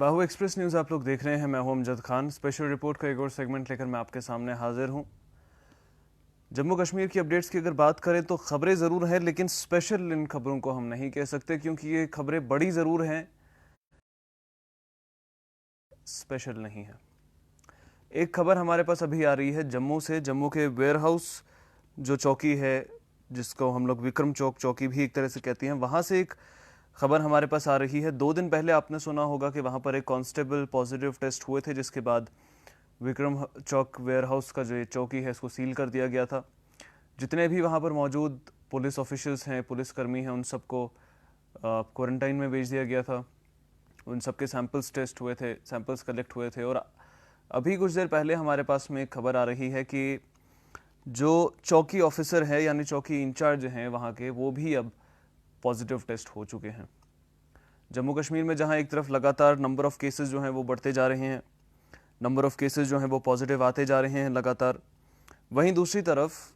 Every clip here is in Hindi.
बाहु एक्सप्रेस न्यूज़ आप लोग देख रहे हैं। मैं हूं अमजद खान। स्पेशल रिपोर्ट का एक और सेगमेंट लेकर मैं आपके सामने हाजिर हूं। जम्मू कश्मीर की अपडेट्स की अगर बात करें तो खबरें ज़रूर हैं, लेकिन स्पेशल इन खबरों को हम नहीं कह सकते क्योंकि ये खबरें बड़ी ज़रूर हैं, स्पेशल नहीं है। एक खबर हमारे पास अभी आ रही है जम्मू से। जम्मू के वेयर हाउस जो चौकी है, जिसको हम लोग विक्रम चौक चौकी भी एक तरह से कहती हैं, वहाँ से एक खबर हमारे पास आ रही है। 2 दिन पहले आपने सुना होगा कि वहाँ पर एक कांस्टेबल पॉजिटिव टेस्ट हुए थे, जिसके बाद विक्रम चौक वेयर हाउस का जो ये चौकी है इसको सील कर दिया गया था। जितने भी वहाँ पर मौजूद पुलिस ऑफिशियल्स हैं, पुलिसकर्मी हैं, उन सबको क्वारंटाइन में भेज दिया गया था। उन सबके सैंपल्स टेस्ट हुए थे, सैंपल्स कलेक्ट हुए थे। और अभी कुछ देर पहले हमारे पास में एक खबर आ रही है कि जो चौकी ऑफिसर है यानी चौकी इंचार्ज हैं वहाँ के, वो भी अब पॉजिटिव टेस्ट हो चुके हैं। जम्मू कश्मीर में जहाँ एक तरफ लगातार नंबर ऑफ केसेस जो हैं वो बढ़ते जा रहे हैं, नंबर ऑफ केसेस जो हैं वो पॉजिटिव आते जा रहे हैं लगातार, वहीं दूसरी तरफ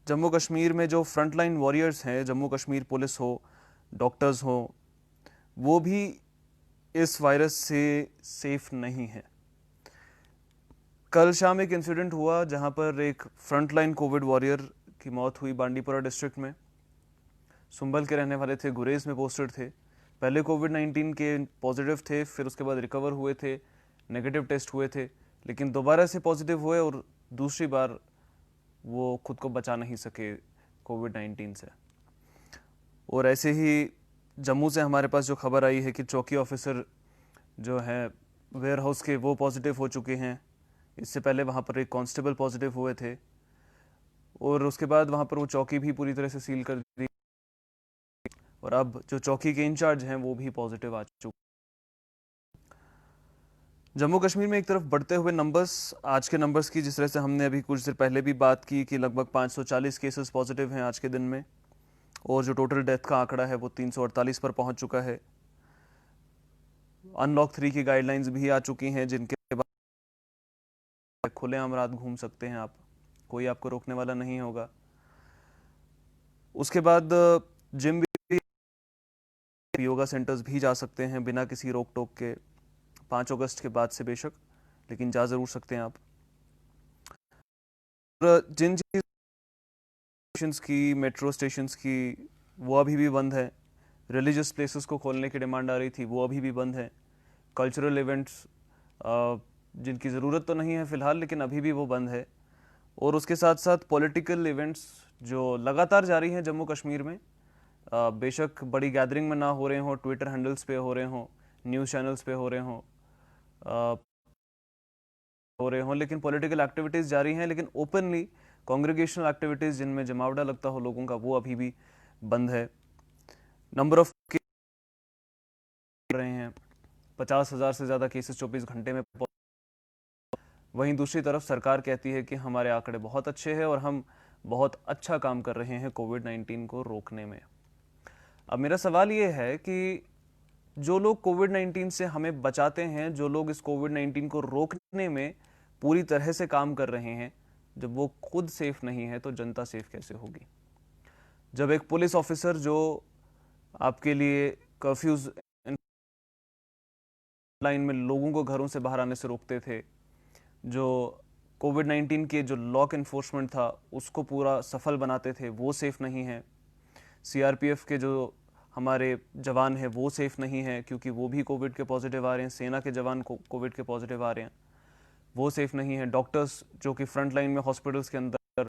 जम्मू कश्मीर में जो फ्रंटलाइन वॉरियर्स हैं, जम्मू कश्मीर पुलिस हो, डॉक्टर्स हो, वो भी इस वायरस से सेफ नहीं है। कल शाम एक इंसिडेंट हुआ जहां पर एक फ्रंटलाइन कोविड वॉरियर की मौत हुई बांडीपुरा डिस्ट्रिक्ट में। सुंबल के रहने वाले थे, गुरेज में पोस्टेड थे। पहले कोविड-19 के पॉजिटिव थे, फिर उसके बाद रिकवर हुए थे, नेगेटिव टेस्ट हुए थे, लेकिन दोबारा से पॉजिटिव हुए और दूसरी बार वो खुद को बचा नहीं सके कोविड-19 से। और ऐसे ही जम्मू से हमारे पास जो खबर आई है कि चौकी ऑफिसर जो है वेयर हाउस के, वो पॉजिटिव हो चुके हैं। इससे पहले वहाँ पर एक कांस्टेबल पॉजिटिव हुए थे और उसके बाद वहाँ पर वो चौकी भी पूरी तरह से सील कर दी और अब जो चौकी के इंचार्ज हैं वो भी पॉजिटिव आ चुके। जम्मू कश्मीर में एक तरफ बढ़ते हुए नंबर्स, आज के नंबर्स की जिस तरह से हमने अभी कुछ देर पहले भी बात की कि लगभग 540 केसेस पॉजिटिव हैं आज के दिन में, और जो टोटल डेथ का आंकड़ा है वो 348 पर पहुंच चुका है। अनलॉक 3 की गाइडलाइंस भी आ चुकी हैं, जिनके बाद खुलेआम रात घूम सकते हैं आप, कोई आपको रोकने वाला नहीं होगा। उसके बाद जिम भी, योगा सेंटर्स भी जा सकते हैं बिना किसी रोक टोक के, 5 अगस्त के बाद से बेशक, लेकिन जा ज़रूर सकते हैं आप। जिन स्टेशंस की, मेट्रो स्टेशंस की, वो अभी भी बंद है। रिलीजियस प्लेसेस को खोलने की डिमांड आ रही थी, वो अभी भी बंद है। कल्चरल इवेंट्स जिनकी ज़रूरत तो नहीं है फ़िलहाल, लेकिन अभी भी वो बंद है। और उसके साथ साथ पॉलिटिकल इवेंट्स जो लगातार जारी हैं जम्मू कश्मीर में, बेशक बड़ी गैदरिंग में ना हो रहे हों, ट्विटर हैंडल्स पे हो रहे हों, न्यूज़ चैनल्स पे हो रहे हों, लेकिन पॉलिटिकल एक्टिविटीज़ जारी हैं। लेकिन ओपनली कांग्रेगेशनल एक्टिविटीज़ जिनमें जमावड़ा लगता हो लोगों का, वो अभी भी बंद है। नंबर ऑफ रहे हैं 50,000 से ज़्यादा केसेस 24 घंटे में। वहीं दूसरी तरफ सरकार कहती है कि हमारे आंकड़े बहुत अच्छे हैं और हम बहुत अच्छा काम कर रहे हैं कोविड-19 को रोकने में। अब मेरा सवाल ये है कि जो लोग कोविड-19 से हमें बचाते हैं, जो लोग इस कोविड-19 को रोकने में पूरी तरह से काम कर रहे हैं, जब वो खुद सेफ नहीं है तो जनता सेफ कैसे होगी? जब एक पुलिस ऑफिसर जो आपके लिए कर्फ्यूज लाइन में लोगों को घरों से बाहर आने से रोकते थे, जो कोविड-19 के जो लॉक इन्फोर्समेंट था उसको पूरा सफल बनाते थे, वो सेफ नहीं है। सीआरपीएफ के जो हमारे जवान हैं वो सेफ नहीं है क्योंकि वो भी कोविड के पॉजिटिव आ रहे हैं। सेना के जवान को कोविड के पॉजिटिव आ रहे हैं, वो सेफ नहीं है। डॉक्टर्स जो कि फ्रंट लाइन में हॉस्पिटल्स के अंदर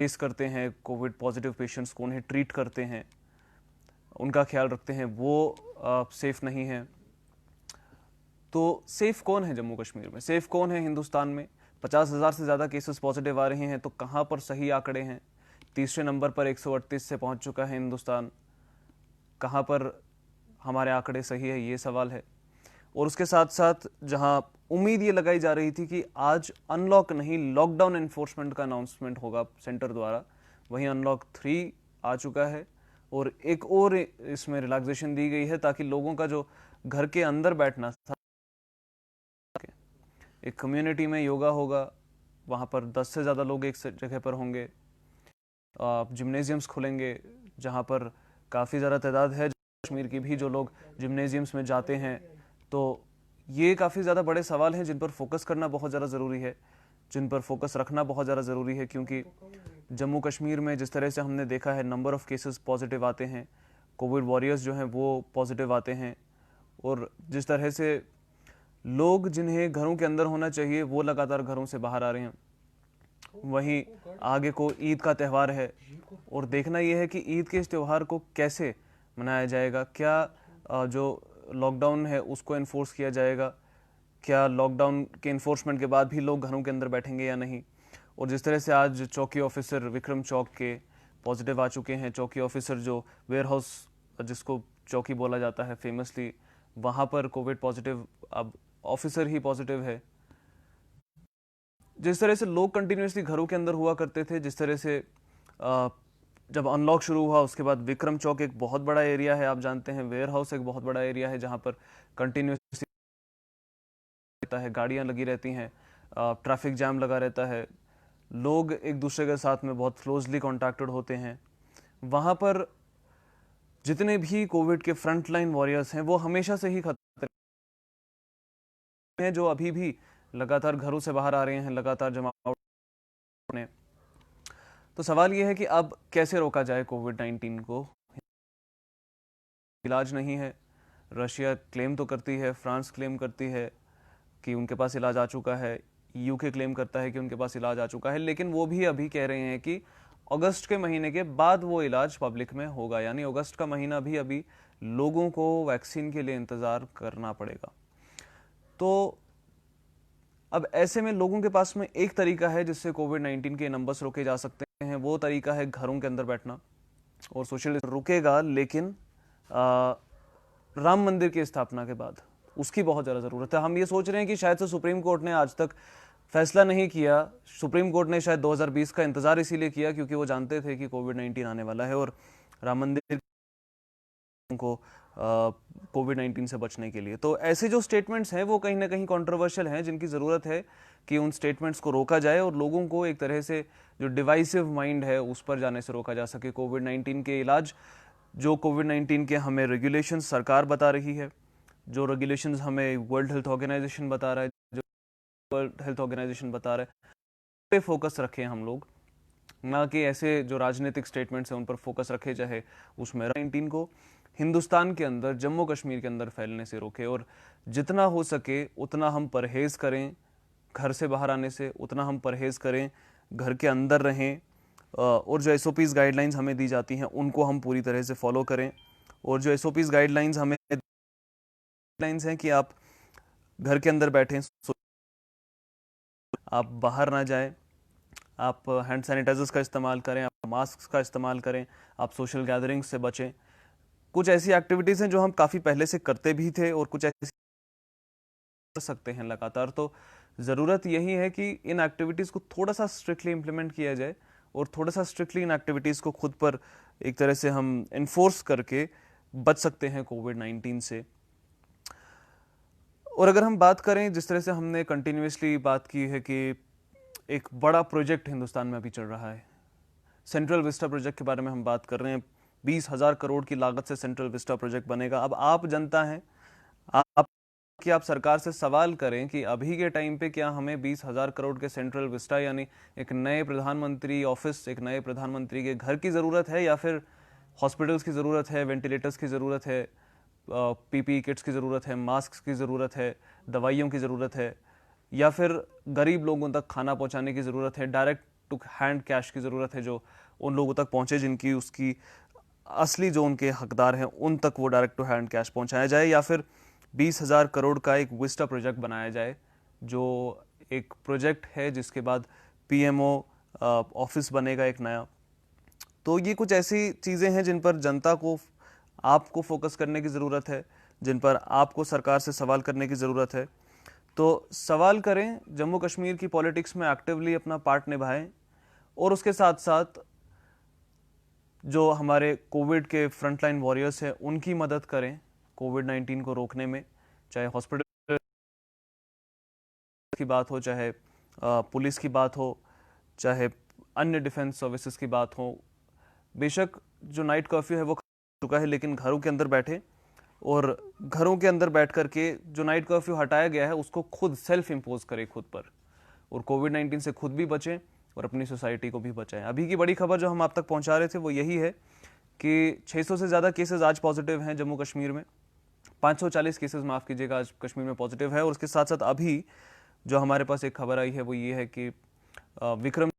फेस करते हैं कोविड पॉजिटिव पेशेंट्स को, उन्हें ट्रीट करते हैं, उनका ख्याल रखते हैं, वो सेफ नहीं है। तो सेफ कौन है जम्मू कश्मीर में, सेफ कौन है हिंदुस्तान में? 50,000 से ज़्यादा केसेस पॉजिटिव आ रहे हैं, तो कहाँ पर सही आंकड़े हैं? तीसरे नंबर पर 138 से पहुंच चुका है हिंदुस्तान। कहाँ पर हमारे आंकड़े सही है, ये सवाल है। और उसके साथ साथ जहां उम्मीद ये लगाई जा रही थी कि आज अनलॉक नहीं लॉकडाउन एनफोर्समेंट का अनाउंसमेंट होगा सेंटर द्वारा, वहीं अनलॉक 3 आ चुका है और एक और इसमें रिलैक्सेशन दी गई है ताकि लोगों का जो घर के अंदर बैठना था, एक कम्युनिटी में योगा होगा, वहाँ पर 10 से ज़्यादा लोग एक जगह पर होंगे। जिम्नेजियम्स खुलेंगे जहाँ पर काफ़ी ज़्यादा तादाद है कश्मीर की भी जो लोग जिम्नेजियम्स में जाते हैं, तो ये काफ़ी ज़्यादा बड़े सवाल हैं जिन पर फोकस करना बहुत ज़्यादा ज़रूरी है, जिन पर फोकस रखना बहुत ज़्यादा ज़रूरी है, क्योंकि जम्मू कश्मीर में जिस तरह से हमने देखा है नंबर ऑफ़ केसेस पॉजिटिव आते हैं, कोविड वॉरियर्स जो हैं वो पॉजिटिव आते हैं, और जिस तरह से लोग जिन्हें घरों के अंदर होना चाहिए वो लगातार घरों से बाहर आ रहे हैं। वहीं आगे को ईद का त्यौहार है और देखना यह है कि ईद के इस त्यौहार को कैसे मनाया जाएगा। क्या जो लॉकडाउन है उसको इन्फोर्स किया जाएगा, क्या लॉकडाउन के इन्फोर्समेंट के बाद भी लोग घरों के अंदर बैठेंगे या नहीं। और जिस तरह से आज चौकी ऑफिसर विक्रम चौक के पॉजिटिव आ चुके हैं, चौकी ऑफिसर जो वेयर हाउस जिसको चौकी बोला जाता है फेमसली, वहाँ पर कोविड पॉजिटिव, अब ऑफिसर ही पॉजिटिव है। जिस तरह से लोग कंटिन्यूसली घरों के अंदर हुआ करते थे, जिस तरह से जब अनलॉक शुरू हुआ उसके बाद विक्रम चौक एक बहुत बड़ा एरिया है, आप जानते हैं वेयर हाउस एक बहुत बड़ा एरिया है जहाँ पर कंटिन्यूसली रहता है, गाड़ियाँ लगी रहती हैं, ट्रैफिक जाम लगा रहता है, लोग एक दूसरे के साथ में बहुत क्लोजली कॉन्टैक्टेड होते हैं। वहाँ पर जितने भी कोविड के फ्रंट लाइन वॉरियर्स हैं वो हमेशा से ही खतरे हैं, जो अभी भी लगातार घरों से बाहर आ रहे हैं, लगातार जमावट ने। तो सवाल यह है कि अब कैसे रोका जाए कोविड-19 को। इलाज नहीं है, रशिया क्लेम तो करती है, फ्रांस क्लेम करती है कि उनके पास इलाज आ चुका है, यूके क्लेम करता है कि उनके पास इलाज आ चुका है, लेकिन वो भी अभी कह रहे हैं कि अगस्त के महीने के बाद वो इलाज पब्लिक में होगा, यानी अगस्त का महीना भी अभी लोगों को वैक्सीन के लिए इंतज़ार करना पड़ेगा। तो अब ऐसे में लोगों के पास में एक तरीका है जिससे कोविड-19 के नंबर्स रोके जा सकते हैं, वो तरीका है घरों के अंदर बैठना, और सोशल रुकेगा, लेकिन राम मंदिर की स्थापना के बाद उसकी बहुत ज़्यादा ज़रूरत है। हम ये सोच रहे हैं कि शायद से सुप्रीम कोर्ट ने आज तक फैसला नहीं किया। सुप्रीम कोर्ट ने शायद 2020 का इंतजार इसीलिए किया क्योंकि वो जानते थे कि कोविड-19 आने वाला है, और राम मंदिर को कोविड-19 से बचने के लिए। तो ऐसे जो स्टेटमेंट्स हैं वो कहीं ना कहीं कंट्रोवर्शियल हैं, जिनकी ज़रूरत है कि उन स्टेटमेंट्स को रोका जाए और लोगों को एक तरह से जो डिवाइसिव माइंड है उस पर जाने से रोका जा सके। कोविड-19 के इलाज, जो कोविड-19 के हमें रेगुलेशंस सरकार बता रही है, जो रेगुलेशंस हमें वर्ल्ड हेल्थ ऑर्गेनाइजेशन बता रहा है, जो वर्ल्ड हेल्थ ऑर्गेनाइजेशन बता रहा है, पे फोकस रखें हम लोग, ना कि ऐसे जो राजनीतिक स्टेटमेंट्स हैं उन पर फोकस रखे, चाहे उसमें 19 को हिंदुस्तान के अंदर, जम्मू कश्मीर के अंदर फैलने से रोके। और जितना हो सके उतना हम परहेज़ करें घर से बाहर आने से, उतना हम परहेज़ करें घर के अंदर रहें, और जो एसओपीज़ गाइडलाइंस हमें दी जाती हैं उनको हम पूरी तरह से फॉलो करें। और जो एसओपीज़ गाइडलाइंस हमें गाइडलाइंस हैं कि आप घर के अंदर बैठें, आप बाहर ना जाएं, आप हैंड सैनिटाइजर्स का इस्तेमाल करें, आप मास्क का इस्तेमाल करें, आप सोशल गैदरिंग्स से बचें। कुछ ऐसी एक्टिविटीज़ हैं जो हम काफ़ी पहले से करते भी थे और कुछ ऐसी कर सकते हैं लगातार। तो ज़रूरत यही है कि इन एक्टिविटीज़ को थोड़ा सा स्ट्रिक्टली इम्प्लीमेंट किया जाए और थोड़ा सा स्ट्रिक्टली इन एक्टिविटीज़ को खुद पर एक तरह से हम इन्फोर्स करके बच सकते हैं कोविड-19 से। और अगर हम बात करें, जिस तरह से हमने कंटिन्यूसली बात की है कि एक बड़ा प्रोजेक्ट हिंदुस्तान में अभी चल रहा है, सेंट्रल विस्टा प्रोजेक्ट के बारे में हम बात कर रहे हैं। 20,000 करोड़ की लागत से सेंट्रल विस्टा प्रोजेक्ट बनेगा। अब आप जनता हैं, आप कि आप सरकार से सवाल करें कि अभी के टाइम पे क्या हमें 20,000 करोड़ के सेंट्रल विस्टा यानी एक नए प्रधानमंत्री ऑफिस, एक नए प्रधानमंत्री के घर की ज़रूरत है, या फिर हॉस्पिटल्स की ज़रूरत है, वेंटिलेटर्स की ज़रूरत है, पीपीई किट्स की ज़रूरत है, मास्क की ज़रूरत है, दवाइयों की ज़रूरत है, या फिर गरीब लोगों तक खाना पहुंचाने की ज़रूरत है, डायरेक्ट टू हैंड कैश की ज़रूरत है जो उन लोगों तक पहुंचे जिनकी उसकी असली जो उनके हकदार हैं उन तक वो डायरेक्ट टू हैंड कैश पहुंचाया जाए, या फिर 20,000 करोड़ का एक विस्टा प्रोजेक्ट बनाया जाए, जो एक प्रोजेक्ट है जिसके बाद पीएमओ ऑफिस बनेगा एक नया। तो ये कुछ ऐसी चीज़ें हैं जिन पर जनता को, आपको फोकस करने की ज़रूरत है, जिन पर आपको सरकार से सवाल करने की ज़रूरत है। तो सवाल करें, जम्मू कश्मीर की पॉलिटिक्स में एक्टिवली अपना पार्ट निभाएं, और उसके साथ साथ जो हमारे कोविड के फ्रंटलाइन वॉरियर्स हैं उनकी मदद करें कोविड-19 को रोकने में, चाहे हॉस्पिटल की बात हो, चाहे पुलिस की बात हो, चाहे अन्य डिफेंस सर्विसेज की बात हो। बेशक जो नाइट कर्फ्यू है वो चुका है, लेकिन घरों के अंदर बैठे और घरों के अंदर बैठ करके जो नाइट कर्फ्यू हटाया गया है उसको खुद सेल्फ इम्पोज करें खुद पर, और कोविड-19 से खुद भी बचें और अपनी सोसाइटी को भी बचाएं। अभी की बड़ी खबर जो हम आप तक पहुंचा रहे थे वो यही है कि 600 से ज़्यादा केसेस आज पॉजिटिव हैं जम्मू कश्मीर में। 540 केसेस, माफ़ कीजिएगा, आज कश्मीर में पॉजिटिव है। और उसके साथ साथ अभी जो हमारे पास एक खबर आई है वो ये है कि विक्रम